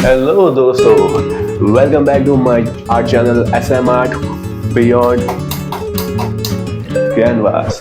Hello दोस्तों, welcome back to my art channel SM Art beyond canvas.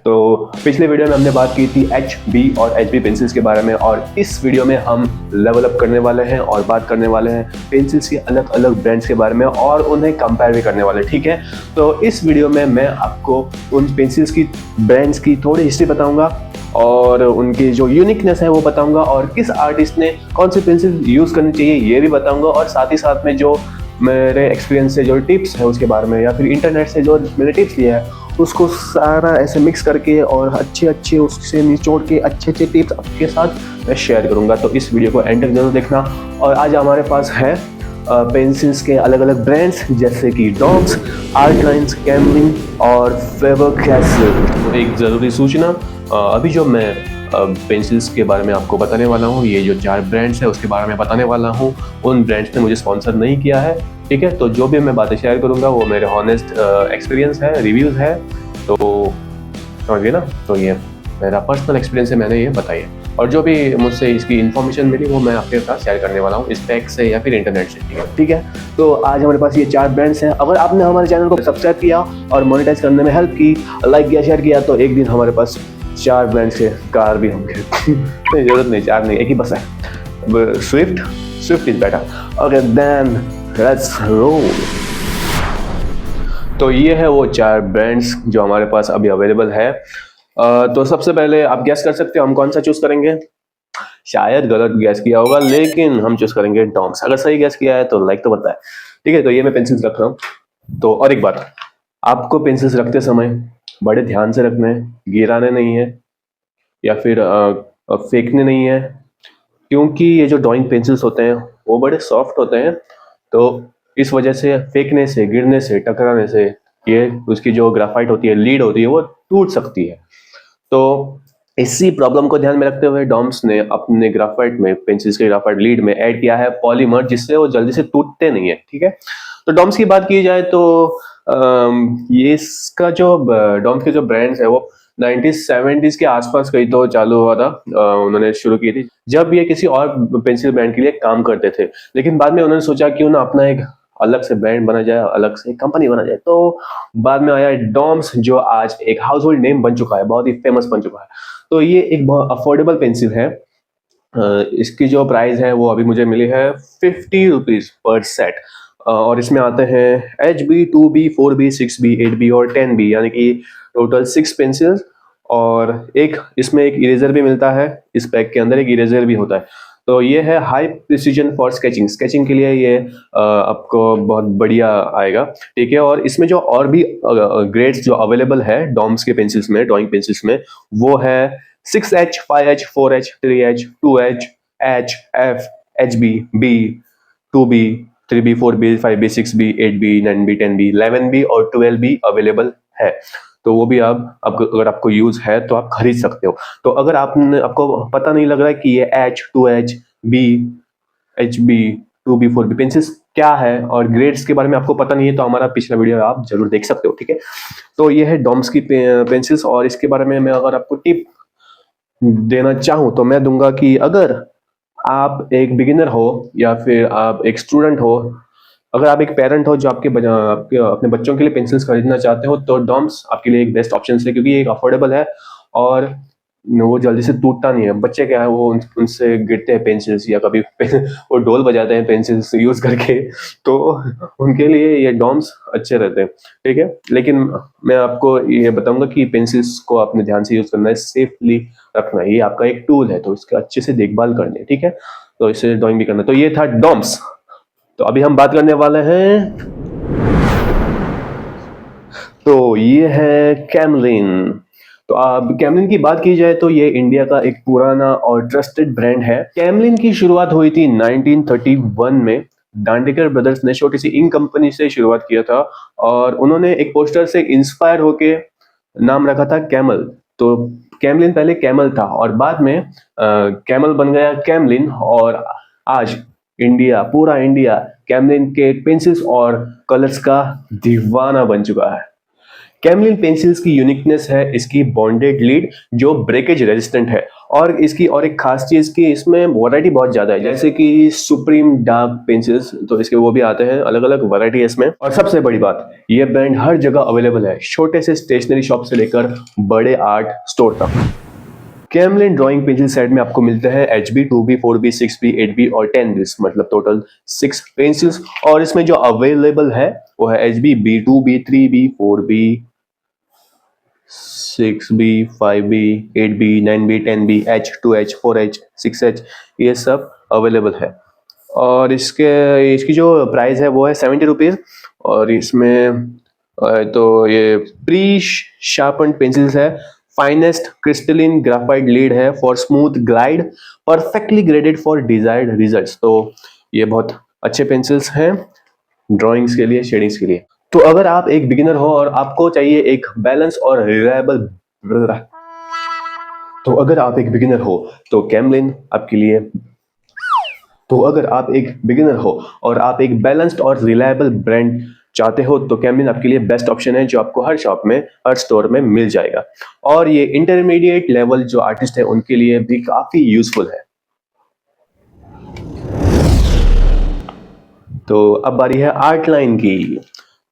तो पिछले video में हमने बात की थी HB और HB पेंसिल्स के बारे में, और इस वीडियो में हम लेवल अप करने वाले हैं और बात करने वाले हैं पेंसिल्स के अलग अलग ब्रांड्स के बारे में और उन्हें कंपेयर भी करने वाले, ठीक है। तो इस वीडियो में मैं आपको उन पेंसिल्स की ब्रांड्स की थोड़ी हिस्ट्री बताऊंगा और उनकी जो यूनिकनेस है वो बताऊंगा, और किस आर्टिस्ट ने कौन सी पेंसिल यूज़ करनी चाहिए ये भी बताऊंगा, और साथ ही साथ में जो मेरे एक्सपीरियंस से जो टिप्स है उसके बारे में, या फिर इंटरनेट से जो मैंने टिप्स लिया है उसको सारा ऐसे मिक्स करके और अच्छे उससे निचोड़ के अच्छे टिप्स आपके साथ मैं शेयर करूंगा। तो इस वीडियो को एंड तक जरूर देखना। और आज हमारे पास है पेंसिल्स के अलग अलग ब्रांड्स जैसे कि डॉम्स, आर्ट लाइन्स, कैमलिन और फेबर कैसल। तो एक ज़रूरी सूचना, अभी जो मैं पेंसिल्स के बारे में आपको बताने वाला हूँ, ये जो 4 ब्रांड्स है उसके बारे में बताने वाला हूँ, उन ब्रांड्स ने मुझे स्पॉन्सर नहीं किया है, ठीक है। तो जो भी मैं बातें शेयर करूँगा वो मेरे हॉनेस्ट एक्सपीरियंस है, रिव्यूज़ है, तो समझिए ना। तो ये मेरा पर्सनल एक्सपीरियंस है, मैंने ये बताई है, और जो भी मुझसे इसकी इन्फॉर्मेशन मिली वो मैं आपके साथ शेयर करने वाला हूँ इस टैग से या फिर इंटरनेट से, ठीक है। तो आज हमारे पास ये 4 ब्रांड्स हैं। अगर आपने हमारे चैनल को सब्सक्राइब किया और मोनेटाइज करने में हेल्प की, लाइक किया, शेयर किया, तो एक दिन हमारे पास 4 ब्रांड्स के कार भी होंगे। नहीं, जरूरत नहीं, 4 नहीं, एक ही बस है। Swift is better. Okay then let's roll. तो ये है वो 4 ब्रांड्स जो हमारे पास अभी अवेलेबल है। तो सबसे पहले आप गैस कर सकते हो हम कौन सा चूज करेंगे। शायद गलत गैस किया होगा, लेकिन हम चूज करेंगे डॉम्स। अगर सही गैस किया है तो लाइक तो बताए, ठीक है। तो ये मैं पेंसिल्स रख रहा हूँ। तो और एक बात, आपको पेंसिल्स रखते समय बड़े ध्यान से रखने हैं, गिराने नहीं है या फिर फेंकने नहीं है, क्योंकि ये जो ड्राइंग पेंसिल्स होते हैं वो बड़े सॉफ्ट होते हैं। तो इस वजह से फेंकने से, गिरने से, टकराने से ये उसकी जो ग्राफाइट होती है, लीड होती है, वो टूट सकती है। तो इसी प्रॉब्लम को ध्यान में रखते हुए डॉम्स ने अपने ग्राफाइट में, पेंसिल्स के ग्राफाइट लीड में ऐड किया है पॉलीमर, जिससे वो जल्दी से टूटते नहीं है, ठीक है। तो डॉम्स की बात की जाए तो ये इसका जो डॉम्स के जो ब्रांड्स है वो 1970s के आसपास कहीं तो चालू हुआ था। उन्होंने शुरू की थी जब ये किसी और पेंसिल ब्रांड के लिए काम करते थे, लेकिन बाद में उन्होंने सोचा क्यों ना अपना एक अलग से ब्रांड बना जाए, अलग से कंपनी बना जाए। तो बाद में आया डॉम्स, जो आज एक हाउस होल्ड नेम बन चुका है, बहुत ही फेमस बन चुका है। तो ये एक बहुत अफोर्डेबल पेंसिल है। इसकी जो प्राइस है वो अभी मुझे मिली है 50 रुपीज पर सेट। और इसमें आते हैं HB, 2B, 4B, 6B, 8B और 10B, यानी कि टोटल 6 पेंसिल्स। और एक इसमें एक इरेजर भी मिलता है, इस पैक के अंदर एक इरेजर भी होता है। तो ये है हाई प्रिसीजन फॉर स्केचिंग के लिए ये आपको बहुत बढ़िया आएगा, ठीक है। और इसमें जो और भी ग्रेड्स जो अवेलेबल है डॉम्स के पेंसिल्स में, ड्राइंग पेंसिल्स में, वो है 6H, 5H, 4H, 3H, 2H, H, F, HB, B, 2B, 3B, 4B, 5B, 6B, 8B, 9B, 10B, 11B और 12B अवेलेबल है। तो वो भी आपको अगर आपको यूज है तो आप खरीद सकते हो। तो अगर आपको पता नहीं लग रहा है कि ये H, 2H, B, HB, 2B, 4B pencils क्या है और ग्रेड्स के बारे में आपको पता नहीं है, तो हमारा पिछला वीडियो आप जरूर देख सकते हो, ठीक है। तो ये है डॉम्स की पेंसिल्स, और इसके बारे में मैं अगर आपको टिप देना चाहूँ तो मैं दूंगा कि अगर आप एक बिगिनर हो या फिर आप एक स्टूडेंट हो, अगर आप एक पेरेंट हो जो आपके अपने बच्चों के लिए पेंसिल्स खरीदना चाहते हो, तो डॉम्स आपके लिए एक बेस्ट ऑप्शन है, क्योंकि ये एक अफोर्डेबल है और वो जल्दी से टूटता नहीं है। बच्चे क्या है, वो उनसे गिरते हैं पेंसिल्स, या कभी वो ढोल बजाते हैं पेंसिल्स यूज करके, तो उनके लिए ये डॉम्स अच्छे रहते हैं, ठीक है। लेकिन मैं आपको ये बताऊंगा कि पेंसिल्स को अपने ध्यान से यूज करना है, सेफली रखना है, ये आपका एक टूल है, तो इसका अच्छे से देखभाल करनी है, ठीक है। तो इसे ड्राइंग भी करना। तो ये था डॉम्स। तो अभी हम बात करने वाले हैं, तो ये है कैमलिन। तो अब कैमलिन की बात की जाए तो ये इंडिया का एक पुराना और ट्रस्टेड ब्रांड है। कैमलिन की शुरुआत हुई थी 1931 में। दांडेकर ब्रदर्स ने छोटी सी इंक कंपनी से शुरुआत किया था, और उन्होंने एक पोस्टर से इंस्पायर होके नाम रखा था कैमल। तो कैमलिन पहले कैमल था और बाद में कैमल बन गया कैमलिन, और आज पूरा इंडिया कैमलिन के पेंसिल्स और कलर्स का दीवाना बन चुका है। कैमलिन पेंसिल्स की यूनिकनेस है इसकी बॉन्डेड लीड, जो ब्रेकेज रेजिस्टेंट है और इसकी और एक खास चीज कि इसमें वैरायटी बहुत ज्यादा है, जैसे कि सुप्रीम डार्क पेंसिल्स, तो इसके वो भी आते हैं, अलग अलग वैरायटी है इसमें। और सबसे बड़ी बात, ये ब्रांड हर जगह अवेलेबल है, छोटे से स्टेशनरी शॉप से लेकर बड़े आर्ट स्टोर तक। कैमलिन ड्राइंग पेंसिल सेट में आपको मिलते हैं HB, 2B, 4B, 6B, 8B और 10B, मतलब टोटल 6 पेंसिल्स। और इसमें जो अवेलेबल है वो है HB, B, 2B, 3B, 4B, 6B, 5B, 8B, 9B, 10B, H, 2H, 4H, 6H, ये सब अवेलेबल है। और इसकी जो प्राइस है वो है 70 रुपीज़। और इसमें तो ये प्री शार्पन पेंसिल्स है, फाइनेस्ट क्रिस्टलिन ग्राफाइट लीड है for smooth glide, perfectly graded for desired results. तो ये बहुत अच्छे पेंसिल्स हैं ड्राइंग्स के लिए, शेडिंग्स के लिए। तो अगर आप एक बिगिनर हो और आपको चाहिए एक बैलेंस और रिलायबल, तो अगर आप एक बिगिनर हो तो कैमलिन आपके लिए, तो अगर आप एक बिगिनर हो और आप एक बैलेंस्ड और रिलायबल ब्रांड चाहते हो तो कैमलिन आपके लिए बेस्ट ऑप्शन है, जो आपको हर शॉप में, हर स्टोर में मिल जाएगा। और ये इंटरमीडिएट लेवल जो आर्टिस्ट है उनके लिए भी काफी यूजफुल है। तो अब बारी है आर्टलाइन की।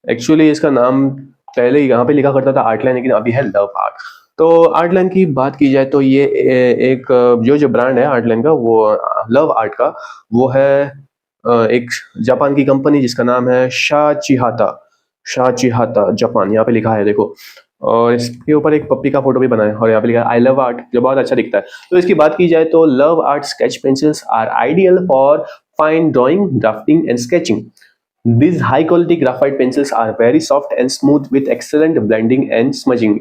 एक्चुअली इसका नाम पहले यहाँ पे लिखा करता था आर्टलाइन, लेकिन अभी है लव आर्ट। तो आर्टलाइन की बात की जाए तो ये एक जो ब्रांड है आर्टलाइन का, वो लव आर्ट का, वो है एक जापान की कंपनी जिसका नाम है शाचिहाता जापान, यहाँ पे लिखा है देखो। और इसके ऊपर एक पप्पी का फोटो भी बना है और यहाँ पे लिखा है आई लव आर्ट, जो बहुत अच्छा दिखता है। तो इसकी बात की जाए तो love art sketch pencils are ideal for fine drawing, drafting and sketching. These high quality graphite pencils are very soft and smooth with excellent blending and smudging.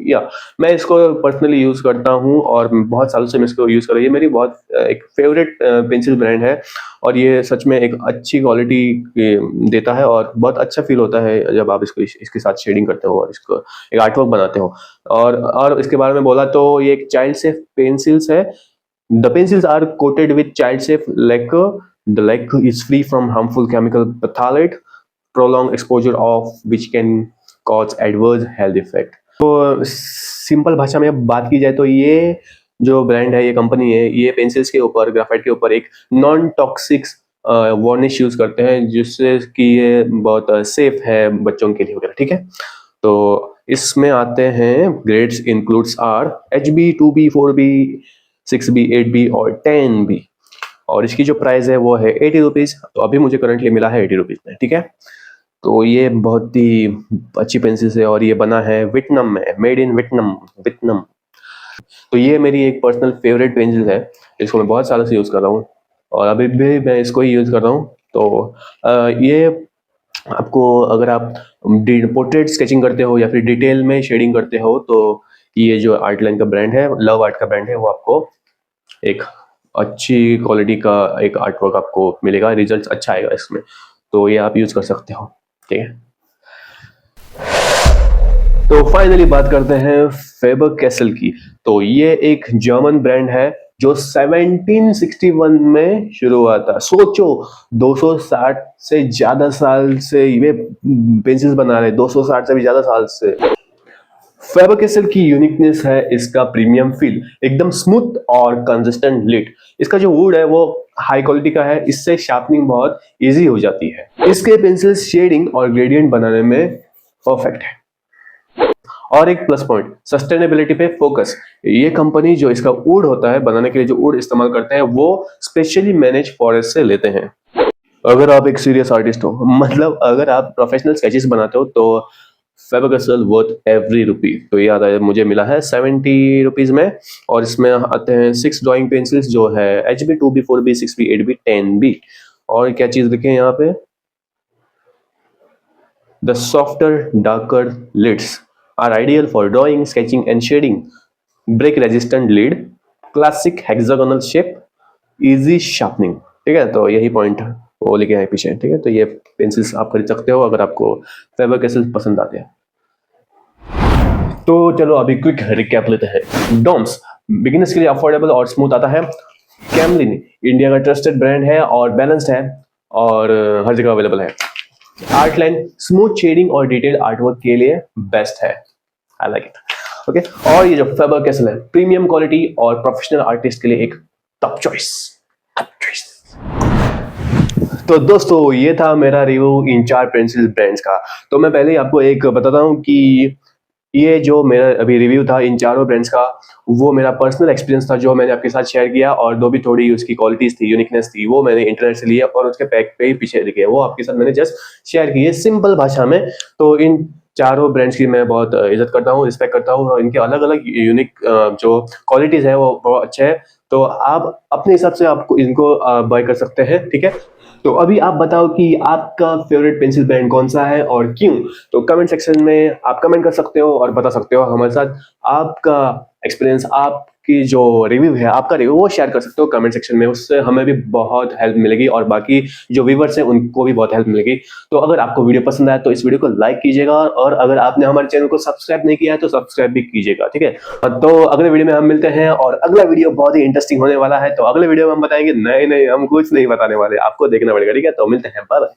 मैं इसको पर्सनली यूज करता हूँ और बहुत सालों से मैं इसको यूज कर रहा हूँ। ये मेरी बहुत एक फेवरेट पेंसिल ब्रांड है और ये सच में एक अच्छी क्वालिटी देता है और बहुत अच्छा फील होता है जब आप इसके साथ शेडिंग करते हो और इसको एक आर्टवर्क बनाते हो। और इसके बारे में बोला तो ये एक चाइल्ड सेफ पेंसिल्स है। The pencils are coated with child-safe lacquer. The lacquer is free from harmful chemical phthalate, prolonged exposure of which can cause adverse health effect. तो सिंपल भाषा में बात की जाए तो ये जो ब्रांड है, ये कंपनी है, ये पेंसिल्स के ऊपर, ग्राफाइट के ऊपर एक नॉन टॉक्सिक वार्निश यूज करते हैं, जिससे कि ये बहुत सेफ है बच्चों के लिए वगैरह, ठीक है। तो इसमें आते हैं grades, includes are HB, 2B, 4B, 6B, 8B और 10B। और इसकी जो प्राइस है वो है 80 रुपीज़। तो अभी मुझे करंटली मिला है 80 रुपीज़ में, ठीक है। तो ये बहुत ही अच्छी पेंसिल है और ये बना है वियतनाम में, मेड इन वियतनाम। तो ये मेरी एक पर्सनल फेवरेट पेंसिल है, इसको मैं बहुत सालों से यूज़ कर रहा हूँ और अभी भी मैं इसको ही यूज़ कर रहा हूँ। तो ये आपको, अगर आप पोर्ट्रेट स्केचिंग करते हो या फिर डिटेल में शेडिंग करते हो, तो ये जो आर्टलाइन का ब्रांड है, लव आर्ट का ब्रांड है, वो आपको एक अच्छी क्वालिटी का एक आर्टवर्क आपको मिलेगा, रिजल्ट अच्छा आएगा इसमें। तो ये आप यूज कर सकते हो, ठीक है। तो फाइनली बात करते हैं फेबर कैसल की। तो ये एक जर्मन ब्रांड है जो 1761 में शुरू हुआ था। सोचो 260 से ज्यादा साल से ये पेंसिल्स बना रहे, 260 से भी ज्यादा साल से। फेबर कैसल की यूनिकनेस है इसका प्रीमियम फील, एकदम स्मूथ और कंसिस्टेंट लिड। इसका जो वुड है वो हाई क्वालिटी का है, इससे शार्पनिंग बहुत इजी हो जाती है। इसके पेंसिल शेडिंग और ग्रेडियंट बनाने में परफेक्ट है। और एक प्लस पॉइंट, सस्टेनेबिलिटी पे फोकस। ये कंपनी जो इसका वुड होता है बनाने के लिए, जो वुड इस्तेमाल करते हैं, वो स्पेशली मैनेज फॉरेस्ट से लेते हैं। अगर आप एक सीरियस आर्टिस्ट हो, मतलब अगर आप प्रोफेशनल स्केचेस बनाते हो, तो favour castle worth every rupee. तो ये आता है, मुझे मिला है 70 रुपीज़ में। और इसमें आते हैं 6 ड्राइंग पेंसिल्स जो है HB, 2B, 4B, 6B, 8B, 10B। और क्या चीज लिखे हैं यहाँ पे, the softer darker leads are ideal for drawing, sketching and shading, break resistant lead, classic hexagonal shape, easy sharpening, ठीक है। तो यही पॉइंट वो लिखे हैं पीछे, ठीक है। तो ये पेंसिल्स आप खरीद सकते हो अगर आपको फेबर कैसल पसंद आते हैं। तो चलो अभी क्विक रिकैप लेते हैं। डॉम्स बिगिनर्स के लिए अफोर्डेबल और स्मूथ आता है। कैमलिन इंडिया का ट्रस्टेड ब्रांड है और बैलेंस्ड है और हर जगह अवेलेबल है। आर्टलाइन स्मूथ शेडिंग और डिटेल आर्टवर्क के लिए बेस्ट है, आई लाइक इट। ओके। और ये जो फेबर कैसल है, प्रीमियम क्वालिटी और प्रोफेशनल आर्टिस्ट के लिए एक टॉप चॉइस। तो दोस्तों ये था मेरा रिव्यू इन 4 पेंसिल ब्रांड्स का। तो मैं पहले ही आपको एक बताता हूँ कि ये जो मेरा अभी रिव्यू था इन चारों ब्रांड्स का, वो मेरा पर्सनल एक्सपीरियंस था जो मैंने आपके साथ शेयर किया, और जो भी थोड़ी उसकी क्वालिटीज थी, यूनिकनेस थी, वो मैंने इंटरनेट से लिया और उसके पैक पे ही पीछे लिखे, वो आपके साथ मैंने जस्ट शेयर किए सिंपल भाषा में। तो इन चारों ब्रांड्स की मैं बहुत इज्जत करता हूँ, रिस्पेक्ट करता हूँ, और इनके अलग अलग यूनिक जो क्वालिटीज है वो बहुत अच्छे है। तो आप अपने हिसाब से आपको इनको बाय कर सकते हैं, ठीक है। तो अभी आप बताओ कि आपका फेवरेट पेंसिल ब्रांड कौन सा है और क्यों। तो कमेंट सेक्शन में आप कमेंट कर सकते हो और बता सकते हो हमारे साथ आपका एक्सपीरियंस, आपकी जो रिव्यू है, आपका रिव्यू वो शेयर कर सकते हो कमेंट सेक्शन में। उससे हमें भी बहुत हेल्प मिलेगी और बाकी जो व्यूवर्स हैं उनको भी बहुत हेल्प मिलेगी। तो अगर आपको वीडियो पसंद आया तो इस वीडियो को लाइक कीजिएगा, और अगर आपने हमारे चैनल को सब्सक्राइब नहीं किया है तो सब्सक्राइब भी कीजिएगा, ठीक है। तो अगले वीडियो में हम मिलते हैं, और अगला वीडियो बहुत ही इंटरेस्टिंग होने वाला है। तो अगले वीडियो में हम बताएंगे, नहीं नहीं हम कुछ नहीं बताने वाले, आपको देखना पड़ेगा, ठीक है। तो मिलते हैं, बाय बाय।